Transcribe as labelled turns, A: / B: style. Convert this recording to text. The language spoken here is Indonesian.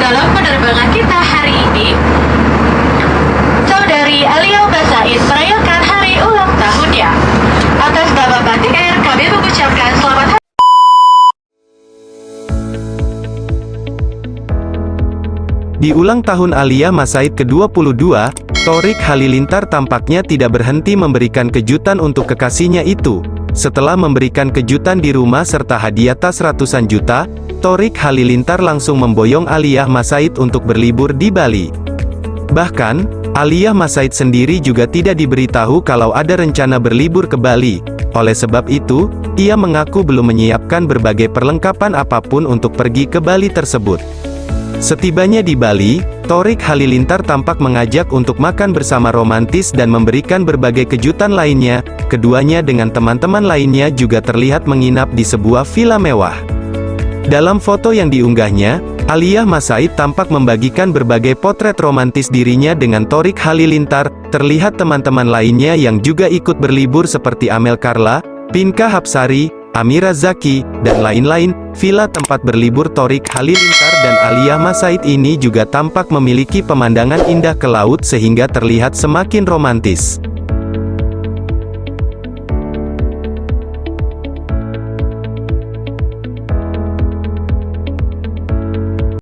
A: Dalam penerbangan kita hari ini, Saudari Alia Basaid merayakan hari ulang tahunnya. Atas nama Batik Air, kami mengucapkan selamat hari.
B: Di ulang tahun Alia Masaid ke-22, Thorik Halilintar tampaknya tidak berhenti memberikan kejutan untuk kekasihnya itu. Setelah memberikan kejutan di rumah serta hadiah tas ratusan juta, Thorik Halilintar langsung memboyong Alia Masaid untuk berlibur di Bali. Bahkan, Alia Masaid sendiri juga tidak diberitahu kalau ada rencana berlibur ke Bali. Oleh sebab itu, ia mengaku belum menyiapkan berbagai perlengkapan apapun untuk pergi ke Bali tersebut. Setibanya di Bali, Thorik Halilintar tampak mengajak untuk makan bersama romantis dan memberikan berbagai kejutan lainnya. Keduanya dengan teman-teman lainnya juga terlihat menginap di sebuah villa mewah. Dalam foto yang diunggahnya, Alia Masaid tampak membagikan berbagai potret romantis dirinya dengan Thorik Halilintar. Terlihat teman-teman lainnya yang juga ikut berlibur seperti Amel Carla, Pinka Hapsari, Amira Zaki, dan lain-lain. Villa tempat berlibur Thorik Halilintar dan Alia Masaid ini juga tampak memiliki pemandangan indah ke laut sehingga terlihat semakin romantis.